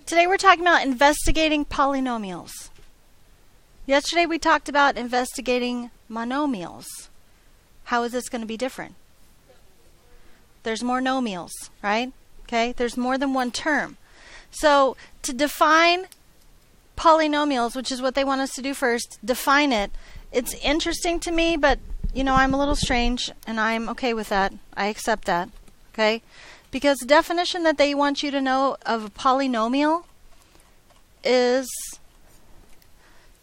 Today we're talking about investigating polynomials. Yesterday we talked about investigating monomials. How is this going to be different? There's more nomials, right? Okay, there's more than one term. So to define polynomials, which is what they want us to do first, define it. It's interesting to me, but you know, I'm a little strange and I'm okay with that. I accept that. Okay? Because the definition that they want you to know of a polynomial is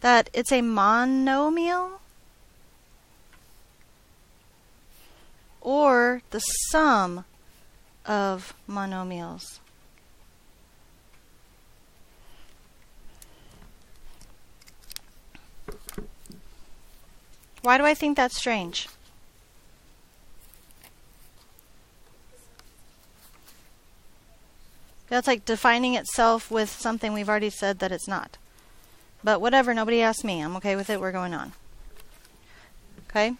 that it's a monomial or the sum of monomials. Why do I think that's strange? That's like defining itself with something we've already said that it's not. But whatever, nobody asked me. I'm okay with it. We're going on. Okay?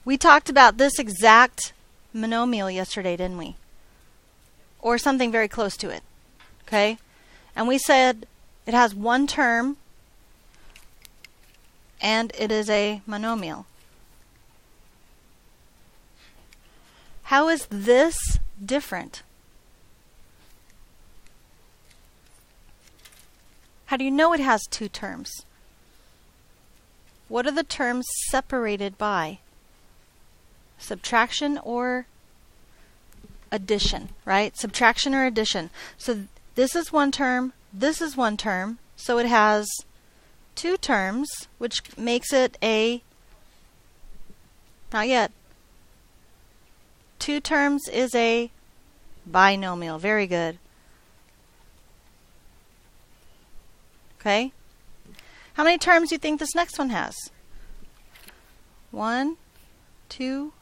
We talked about this exact monomial yesterday, didn't we? Or something very close to it. Okay? And we said it has one term and it is a monomial. How is this different? How do you know it has two terms? What are the terms separated by? Subtraction or addition, right? Subtraction or addition. So this is one term, this is one term, so it has two terms, which makes it a, not yet, two terms is a binomial. Very good. Okay? How many terms do you think this next one has? 1, 2,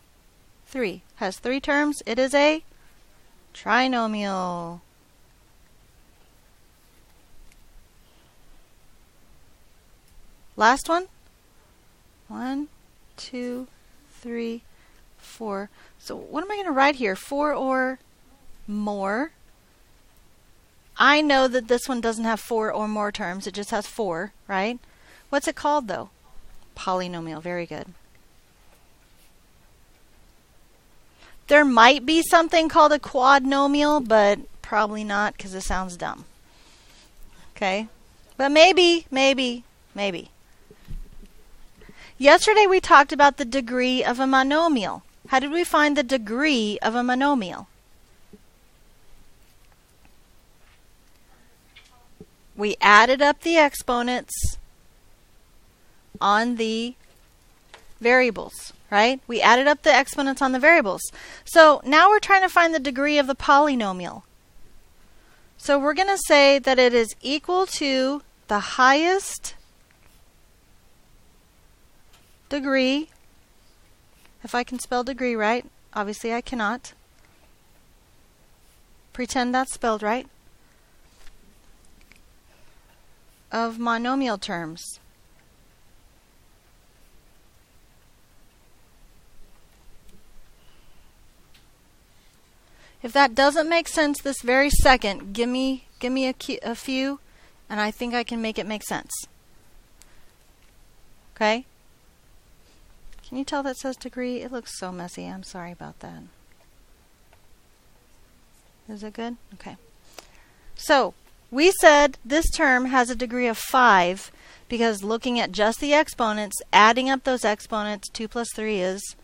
3. Has 3 terms. It is a trinomial. Last one? 1, 2, 3, 4. So what am I going to write here? 4 or more. I know that this one doesn't have 4 or more terms. It just has 4, right? What's it called, though? Polynomial. Very good. There might be something called a quadnomial, but probably not because it sounds dumb. Okay? But maybe. Yesterday we talked about the degree of a monomial. How did we find the degree of a monomial? We added up the exponents on the variables, right? We added up the exponents on the variables. So now we're trying to find the degree of the polynomial. So we're going to say that it is equal to the highest degree, if I can spell degree right. Obviously I cannot. Pretend that's spelled right. Of monomial terms. If that doesn't make sense this very second, give me a few, and I think I can make it make sense. Okay? Can you tell that says degree? It looks so messy. I'm sorry about that. Is it good? Okay. So, we said this term has a degree of 5 because looking at just the exponents, adding up those exponents, 2 plus 3 is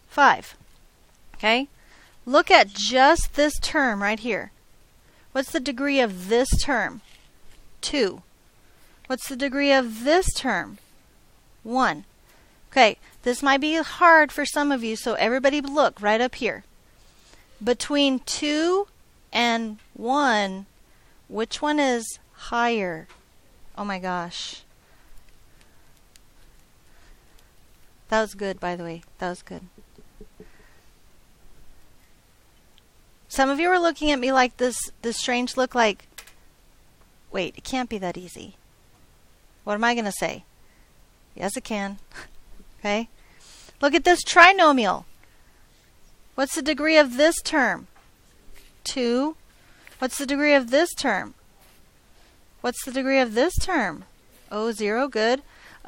5. Okay? Look at just this term right here. What's the degree of this term? 2. What's the degree of this term? 1. Okay, this might be hard for some of you, so everybody look right up here. Between 2 and 1, which one is higher? Oh my gosh. That was good, by the way. That was good. Some of you are looking at me like this strange look like, wait, it can't be that easy. What am I going to say? Yes, it can. Okay? Look at this trinomial. What's the degree of this term? 2. What's the degree of this term? What's the degree of this term? Oh, 0, good.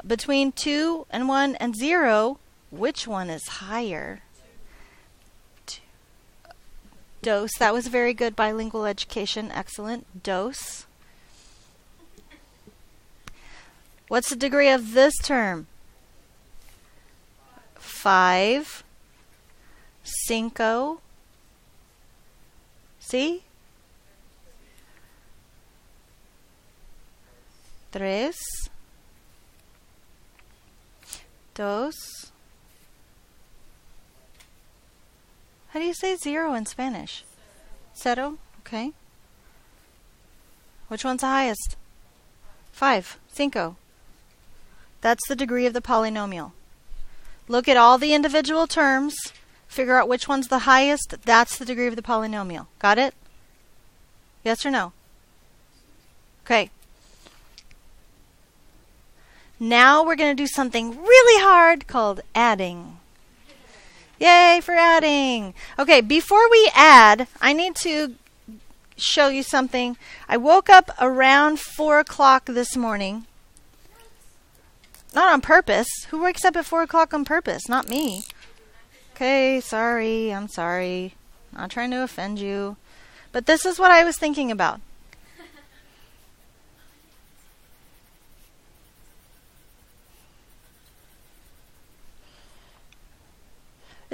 Between 2 and 1 and 0, which one is higher? Dose. That was very good bilingual education. Excellent. Dose. What's the degree of this term? 5. Cinco. See? 3. Dos. How do you say 0 in Spanish? Cero. Okay. Which one's the highest? 5. Cinco. That's the degree of the polynomial. Look at all the individual terms. Figure out which one's the highest. That's the degree of the polynomial. Got it? Yes or no? Okay. Now we're going to do something really hard called adding. Yay for adding. Okay, before we add, I need to show you something. I woke up around 4 o'clock this morning. Not on purpose. Who wakes up at 4 o'clock on purpose? Not me. Okay, sorry. I'm sorry. Not trying to offend you. But this is what I was thinking about.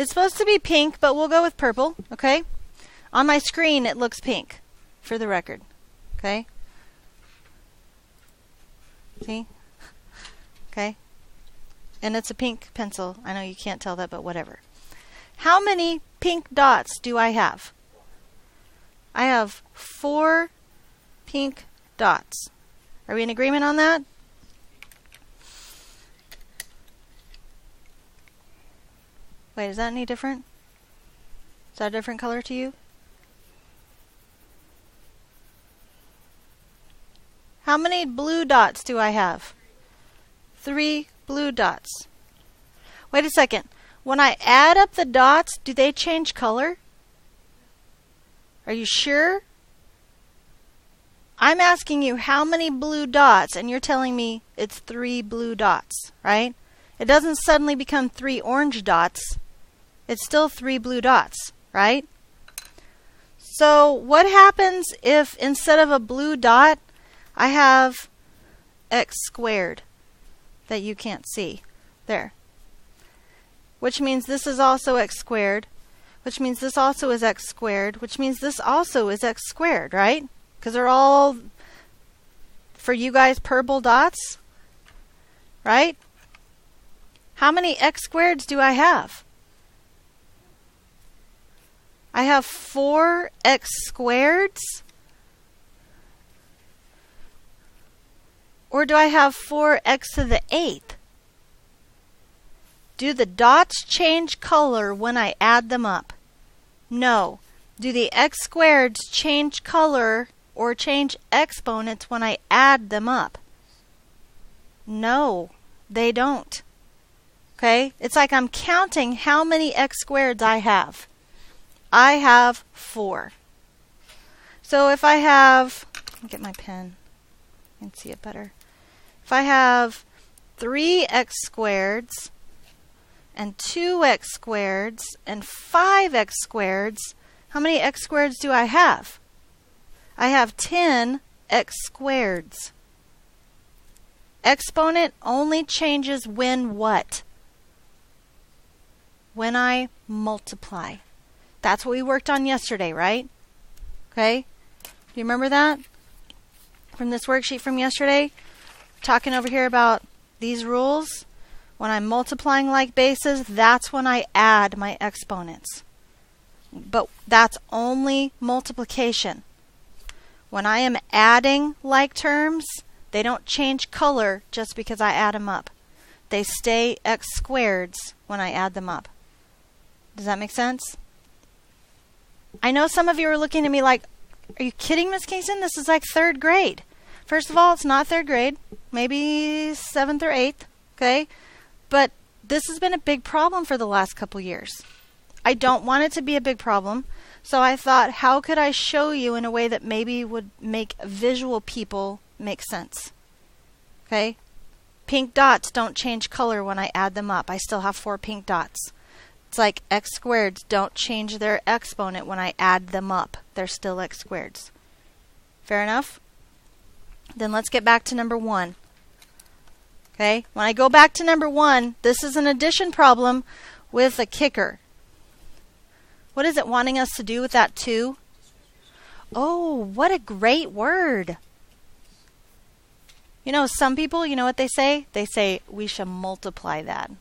It's supposed to be pink, but we'll go with purple, okay? On my screen, it looks pink, for the record, okay? See? Okay? And it's a pink pencil. I know you can't tell that, but whatever. How many pink dots do I have? I have 4 pink dots. Are we in agreement on that? Wait, is that any different? Is that a different color to you? How many blue dots do I have? 3 blue dots. Wait a second. When I add up the dots, do they change color? Are you sure? I'm asking you how many blue dots, and you're telling me it's 3 blue dots, right? It doesn't suddenly become 3 orange dots. It's still 3 blue dots, right? So what happens if instead of a blue dot, I have x squared that you can't see? There. Which means this is also x squared, which means this also is x squared, which means this also is x squared, right? Because they're all, for you guys, purple dots, right? How many x squareds do I have? I have 4 x squareds? Or do I have 4x to the 8th? Do the dots change color when I add them up? No. Do the x squareds change color or change exponents when I add them up? No, they don't. Okay? It's like I'm counting how many x squareds I have. I have 4. So if I have, let me get my pen, I can see it better. If I have 3x squareds and 2x squareds and 5x squareds, how many x squareds do I have? I have 10 x squareds. Exponent only changes when what? When I multiply. That's what we worked on yesterday, right? Okay? Do you remember that? From this worksheet from yesterday? Talking over here about these rules. When I'm multiplying like bases, that's when I add my exponents. But that's only multiplication. When I am adding like terms, they don't change color just because I add them up. They stay x squareds when I add them up. Does that make sense? I know some of you are looking at me like, are you kidding, Miss Kingston? This is like 3rd grade. First of all, it's not 3rd grade. Maybe 7th or 8th. Okay? But this has been a big problem for the last couple years. I don't want it to be a big problem. So I thought, how could I show you in a way that maybe would make visual people make sense? Okay? Pink dots don't change color when I add them up. I still have 4 pink dots. It's like x squareds don't change their exponent when I add them up. They're still x squareds. Fair enough? Then let's get back to number 1. Okay? When I go back to number 1, this is an addition problem with a kicker. What is it wanting us to do with that 2? Oh, what a great word. You know, some people, you know what they say? They say, we should multiply that.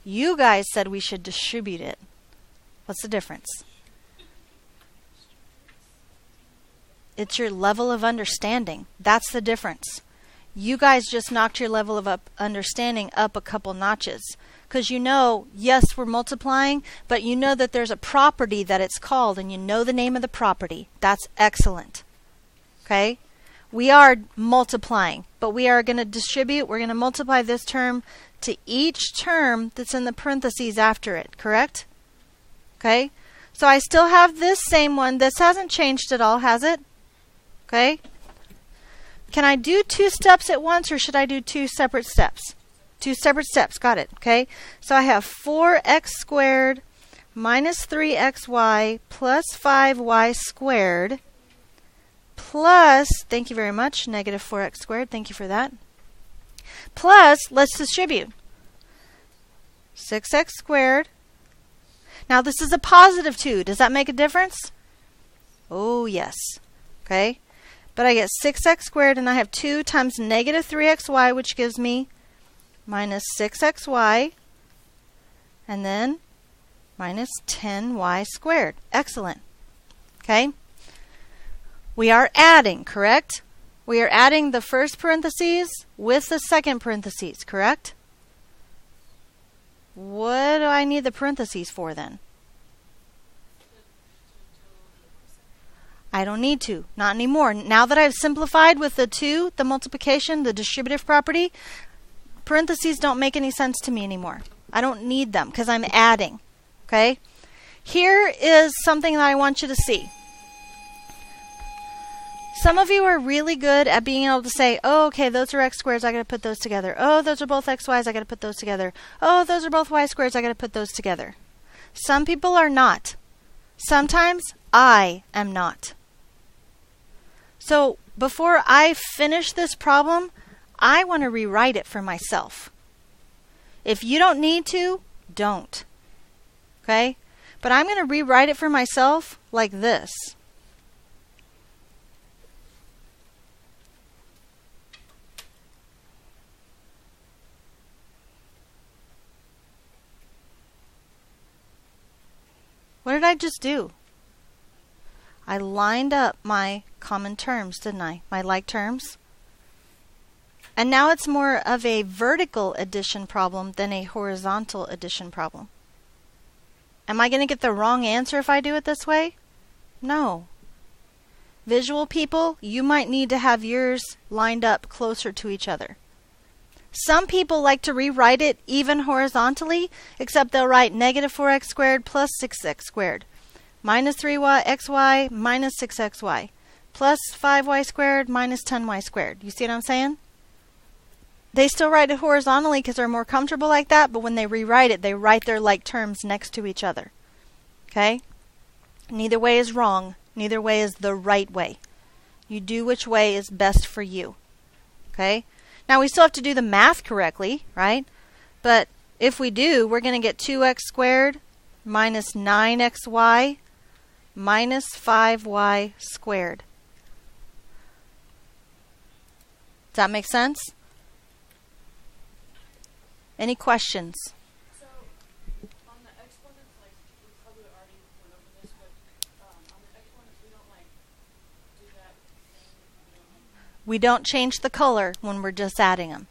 You guys said we should distribute it. What's the difference? It's your level of understanding. That's the difference. You guys just knocked your level of understanding up a couple notches. Because you know, yes, we're multiplying, but you know that there's a property that it's called, and you know the name of the property. That's excellent. Okay? We are multiplying, but we are going to distribute. We're going to multiply this term to each term that's in the parentheses after it, correct? Okay? So I still have this same one. This hasn't changed at all, has it? Okay? Can I do 2 steps at once, or should I do 2 separate steps? 2 separate steps. Got it. Okay? So I have 4x squared minus 3xy plus 5y squared plus, thank you very much, negative 4x squared. Thank you for that. Plus, let's distribute. 6x squared. Now this is a positive 2. Does that make a difference? Oh, yes. Okay? But I get 6x squared, and I have 2 times negative 3xy, which gives me minus 6xy, and then minus 10y squared. Excellent. Okay? We are adding, correct? We are adding the first parentheses with the second parentheses, correct? What do I need the parentheses for then? I don't need to. Not anymore. Now that I've simplified with the 2, the multiplication, the distributive property, parentheses don't make any sense to me anymore. I don't need them because I'm adding. Okay? Here is something that I want you to see. Some of you are really good at being able to say, oh, okay, those are x squares, I got to put those together. Oh, those are both xy's, I got to put those together. Oh, those are both y squares, I got to put those together. Some people are not. Sometimes I am not. So before I finish this problem, I want to rewrite it for myself. If you don't need to, don't. Okay? But I'm going to rewrite it for myself like this. What did I just do? I lined up my common terms, didn't I? My like terms. And now it's more of a vertical addition problem than a horizontal addition problem. Am I going to get the wrong answer if I do it this way? No. Visual people, you might need to have yours lined up closer to each other. Some people like to rewrite it even horizontally, except they'll write negative 4x squared plus 6x squared, minus 3xy minus 6xy, plus 5y squared minus 10y squared. You see what I'm saying? They still write it horizontally because they're more comfortable like that, but when they rewrite it, they write their like terms next to each other. Okay? Neither way is wrong. Neither way is the right way. You do which way is best for you. Okay? Now we still have to do the math correctly, right? But if we do, we're going to get 2x squared minus 9xy minus 5y squared. Does that make sense? Any questions? So, on the exponents, like, we probably already went over this, but on the exponents, we don't, like, do that thing. We don't change the color when we're just adding them.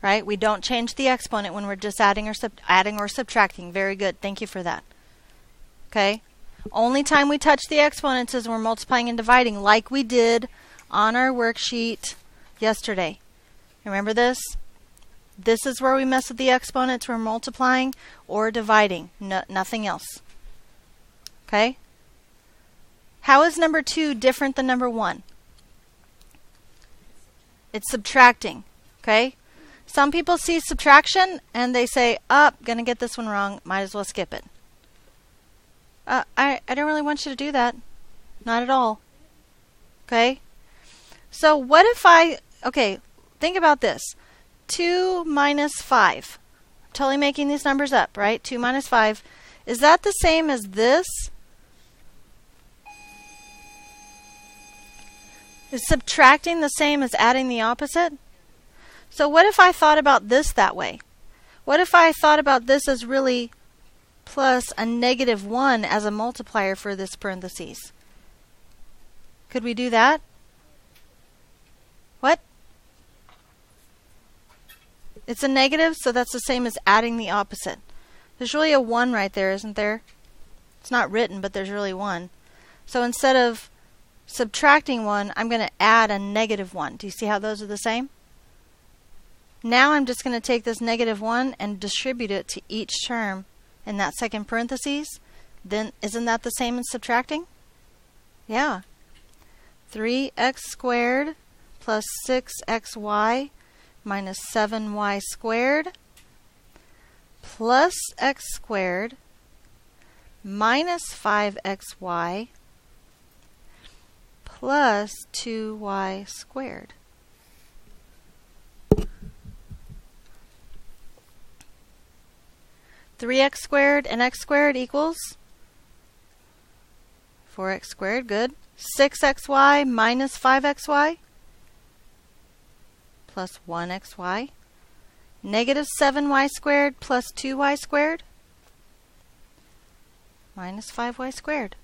Right? We don't change the exponent when we're just adding or subtracting. Very good. Thank you for that. Okay? Only time we touch the exponents is when we're multiplying and dividing, like we did on our worksheet yesterday. Remember this? This is where we mess with the exponents. We're multiplying or dividing. No, nothing else. Okay? How is number 2 different than number 1? It's subtracting. Okay? Some people see subtraction and they say, gonna get this one wrong, might as well skip it. I don't really want you to do that. Not at all. Okay? So what if think about this. 2 minus 5. I'm totally making these numbers up, right? 2 minus 5. Is that the same as this? Is subtracting the same as adding the opposite? So what if I thought about this that way? What if I thought about this as really plus a negative 1 as a multiplier for this parentheses? Could we do that? What? It's a negative, so that's the same as adding the opposite. There's really a 1 right there, isn't there? It's not written, but there's really 1. So instead of subtracting 1, I'm going to add a negative 1. Do you see how those are the same? Now I'm just going to take this negative 1 and distribute it to each term in that second parentheses. Then isn't that the same as subtracting? Yeah. 3x squared plus 6xy minus 7y squared plus x squared minus 5xy plus 2y squared. Three x squared and x squared equals 4x squared, good. 6xy minus 5xy plus 1xy. Negative 7y squared plus 2y squared minus 5y squared.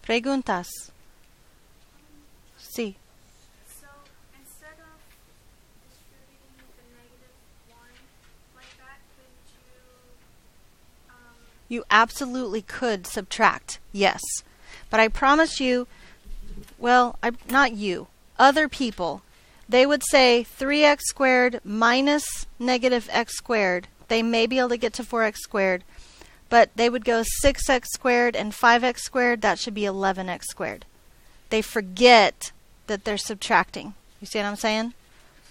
Preguntas. Sí. So instead of distributing the negative 1 like that, couldn't you? You absolutely could subtract, yes. But I promise you, well, not you, other people, they would say 3x squared minus negative x squared. They may be able to get to 4x squared, but they would go 6x squared and 5x squared. That should be 11x squared. They forget that they're subtracting. You see what I'm saying?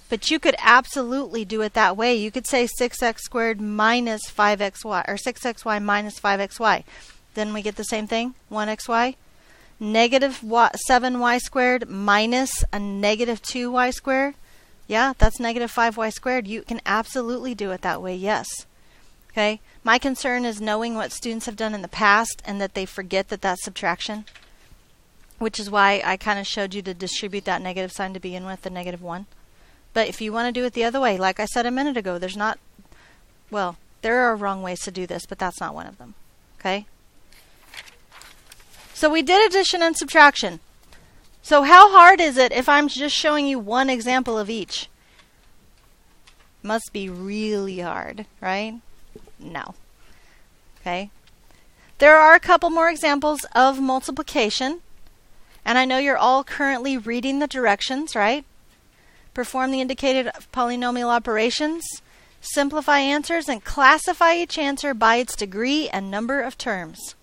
But you could absolutely do it that way. You could say 6x squared minus 5xy, or 6xy minus 5xy. Then we get the same thing, 1xy. Negative 7y squared minus a negative 2y squared. Yeah, that's negative 5y squared. You can absolutely do it that way, yes. Okay? My concern is knowing what students have done in the past and that they forget that that's subtraction, which is why I kind of showed you to distribute that negative sign to begin with, the negative 1. But if you want to do it the other way, like I said a minute ago, there are wrong ways to do this, but that's not one of them. Okay? So we did addition and subtraction. So how hard is it if I'm just showing you one example of each? Must be really hard, right? No. Okay? There are a couple more examples of multiplication. And I know you're all currently reading the directions, right? Perform the indicated polynomial operations. Simplify answers and classify each answer by its degree and number of terms.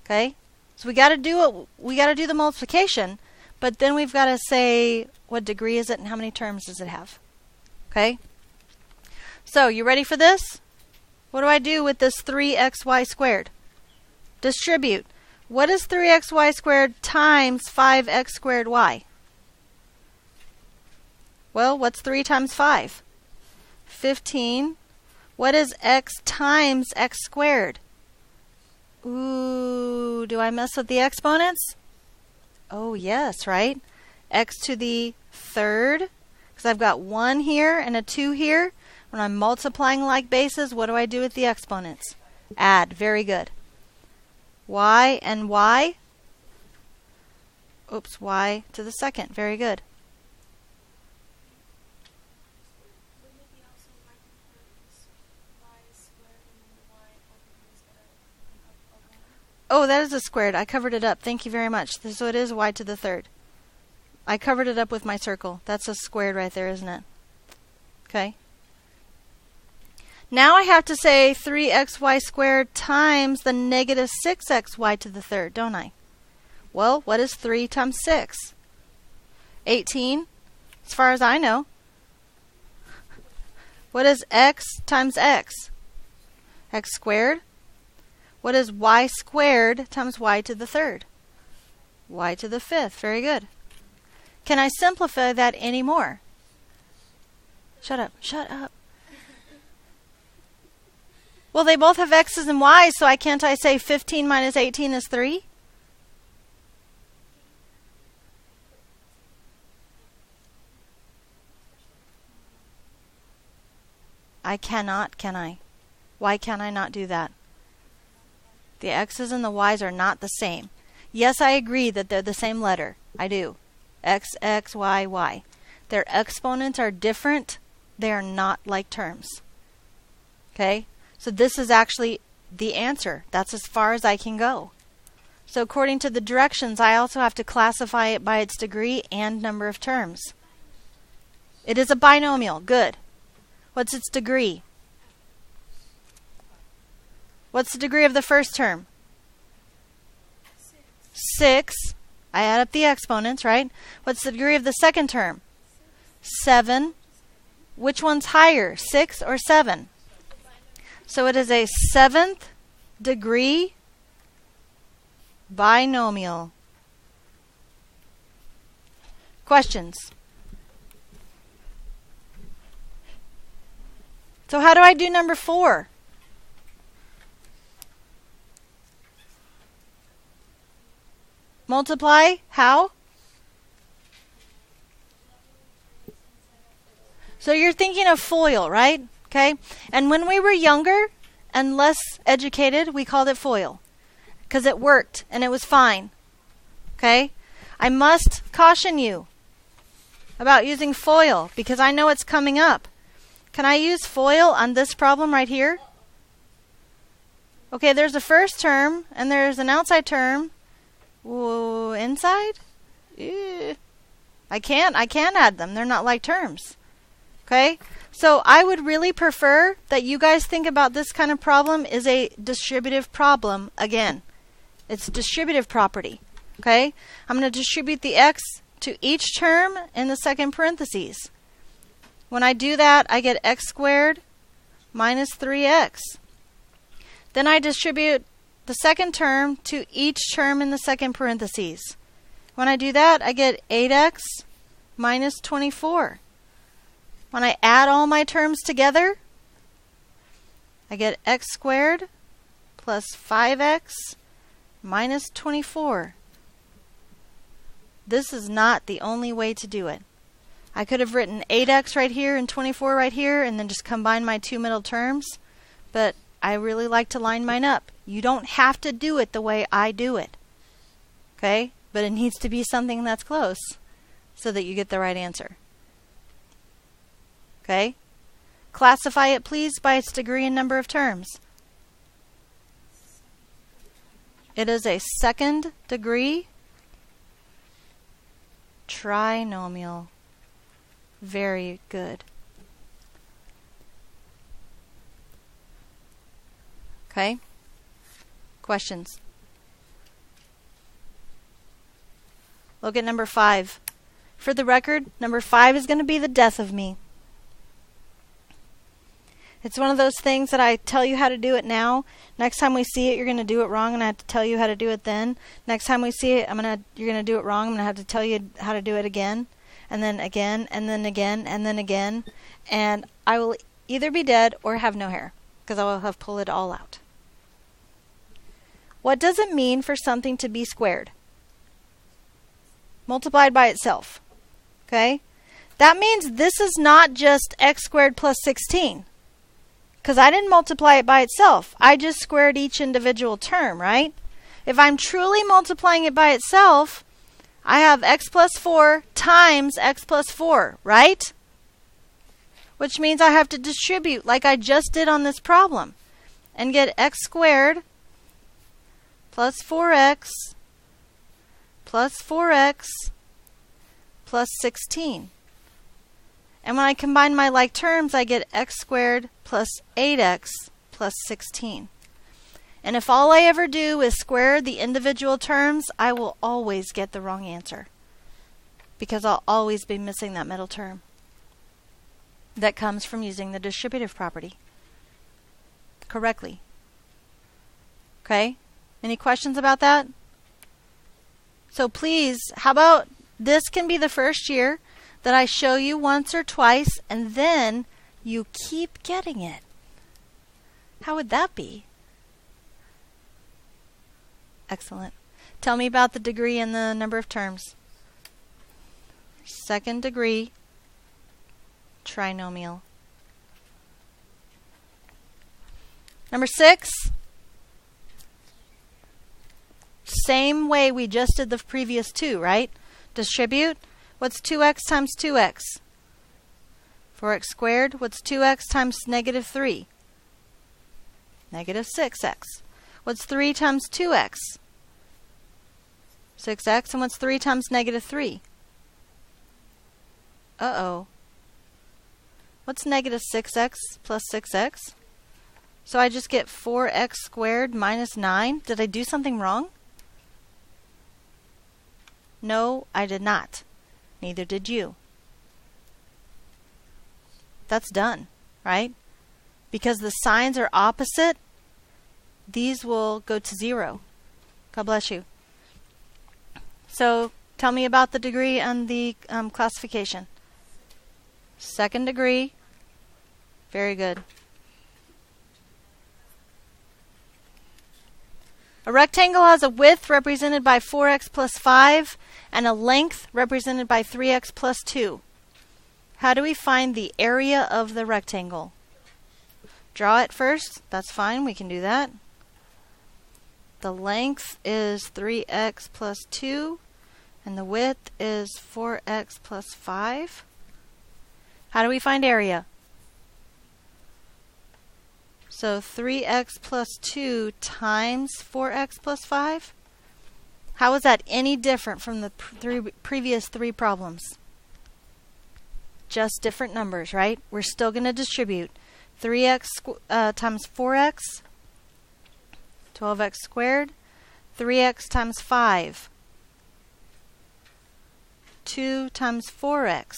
Okay? So we got to do the multiplication, but then we've got to say what degree is it and how many terms does it have. Okay? So, you ready for this? What do I do with this 3xy squared? Distribute. What is 3xy squared times 5x squared y? Well, what's 3 times 5? 15. What is x times x squared? Ooh, do I mess with the exponents? Oh, yes, right? X to the third, because I've got 1 here and a 2 here. When I'm multiplying like bases, what do I do with the exponents? Add. Very good. Y and y. Oops, y to the second. Very good. Oh, that is a squared. I covered it up. Thank you very much. So it is y to the third. I covered it up with my circle. That's a squared right there, isn't it? Okay. Now I have to say 3xy squared times the negative 6xy to the third, don't I? Well, what is 3 times 6? 18, as far as I know. What is x times x? X squared. What is y squared times y to the third? Y to the fifth. Very good. Can I simplify that any more? Shut up. Shut up. Well, they both have x's and y's, so can't I say 15 minus 18 is 3? I cannot, can I? Why can I not do that? The x's and the y's are not the same. Yes, I agree that they're the same letter. I do. X, x, y, y. Their exponents are different. They are not like terms. Okay? So this is actually the answer. That's as far as I can go. So according to the directions, I also have to classify it by its degree and number of terms. It is a binomial. Good. What's its degree? What's the degree of the first term? 6. I add up the exponents, right? What's the degree of the second term? 7. Which one's higher, 6 or 7? So it is a 7th degree binomial. Questions? So how do I do number 4? Multiply? How? So you're thinking of FOIL, right? Okay. And when we were younger and less educated, we called it FOIL because it worked and it was fine. Okay. I must caution you about using FOIL because I know it's coming up. Can I use FOIL on this problem right here? Okay, there's a first term and there's an outside term. Whoa, inside? Ew. I can't add them. They're not like terms. Okay? So I would really prefer that you guys think about this kind of problem is a distributive problem again. It's distributive property. Okay? I'm going to distribute the x to each term in the second parentheses. When I do that, I get x squared minus 3x. Then I distribute the second term to each term in the second parentheses. When I do that, I get 8x minus 24. When I add all my terms together, I get x squared plus 5x minus 24. This is not the only way to do it. I could have written 8x right here and 24 right here and then just combine my two middle terms, but I really like to line mine up. You don't have to do it the way I do it. Okay? But it needs to be something that's close so that you get the right answer. Okay? Classify it, please, by its degree and number of terms. It is a second degree trinomial. Very good. Okay? Questions? Look at number 5. For the record, number 5 is going to be the death of me. It's one of those things that I tell you how to do it now. Next time we see it, you're going to do it wrong, and I have to tell you how to do it then. Next time we see it, you're going to do it wrong. I'm going to have to tell you how to do it again, and then again, and then again, and then again. And I will either be dead or have no hair, because I will have pulled it all out. What does it mean for something to be squared? Multiplied by itself. Okay? That means this is not just x squared plus 16. Because I didn't multiply it by itself. I just squared each individual term, right? If I'm truly multiplying it by itself, I have x plus 4 times x plus 4, right? Which means I have to distribute like I just did on this problem and get x squared plus 4x plus 4x plus 16. And when I combine my like terms, I get x squared plus 8x plus 16. And if all I ever do is square the individual terms, I will always get the wrong answer, because I'll always be missing that middle term that comes from using the distributive property correctly. Okay? Any questions about that? So please, how about this can be the first year that I show you once or twice and then you keep getting it. How would that be? Excellent. Tell me about the degree and the number of terms. Second degree trinomial. Number 6. Same way we just did the previous two, right? Distribute. What's 2x times 2x? 4x squared. What's 2x times negative 3? Negative 6x. What's 3 times 2x? 6x. And what's 3 times negative 3? Uh-oh. What's negative 6x plus 6x? So I just get 4x squared minus 9. Did I do something wrong? No, I did not. Neither did you. That's done, right? Because the signs are opposite, these will go to 0. God bless you. So tell me about the degree and the classification. Second degree. Very good. A rectangle has a width represented by 4x plus 5 and a length represented by 3x plus 2. How do we find the area of the rectangle? Draw it first. That's fine. We can do that. The length is 3x plus 2 and the width is 4x plus 5. How do we find area? So 3x plus 2 times 4x plus 5. How is that any different from the previous three problems? Just different numbers, right? We're still going to distribute. 3x times 4x, 12x squared. 3x times 5, 2 times 4x,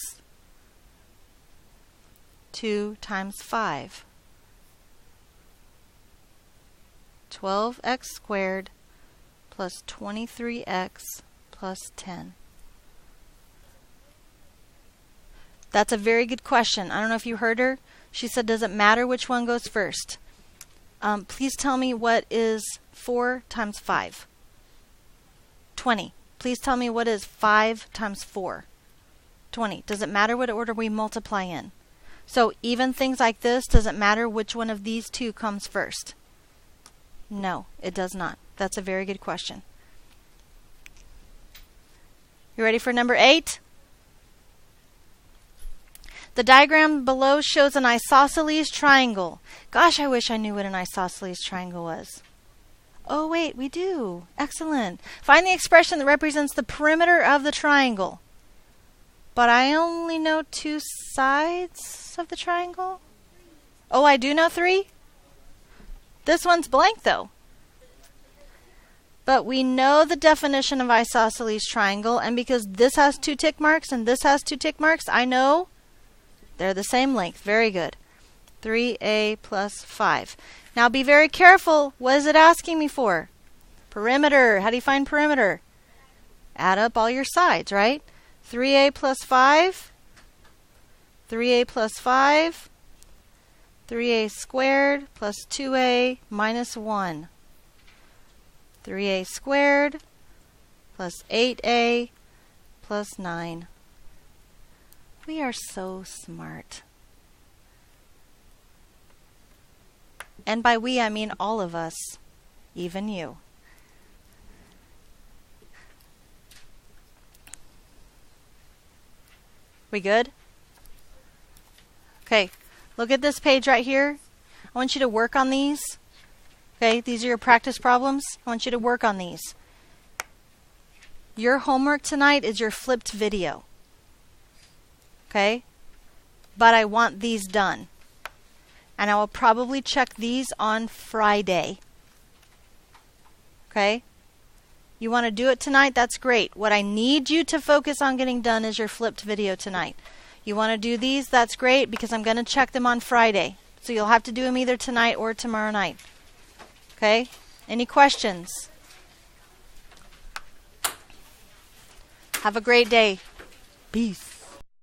2 times 5. 12x squared plus 23x plus 10. That's a very good question. I don't know if you heard her. She said, does it matter which one goes first? Please tell me what is 4 times 5? 20. Please tell me what is 5 times 4? 20. Does it matter what order we multiply in? So even things like this, does it matter which one of these two comes first? No, it does not. That's a very good question. You ready for number 8? The diagram below shows an isosceles triangle. Gosh, I wish I knew what an isosceles triangle was. Oh, wait, we do. Excellent. Find the expression that represents the perimeter of the triangle. But I only know 2 sides of the triangle. Oh, I do know 3? This one's blank, though. But we know the definition of isosceles triangle, and because this has 2 tick marks and this has 2 tick marks, I know they're the same length. Very good. 3a plus 5. Now be very careful. What is it asking me for? Perimeter. How do you find perimeter? Add up all your sides, right? 3a plus 5. 3a plus 5. 3a squared plus 2a minus 1. 3a squared plus 8a plus 9. We are so smart. And by we, I mean all of us, even you. We good? Okay. Look at this page right here. I want you to work on these. Okay, these are your practice problems. I want you to work on these. Your homework tonight is your flipped video. Okay? but I want these done. And I will probably check these on Friday. Okay? You want to do it tonight? That's great. What I need you to focus on getting done is your flipped video tonight. You want to do these? That's great, because I'm going to check them on Friday. So you'll have to do them either tonight or tomorrow night. Okay? Any questions? Have a great day. Peace.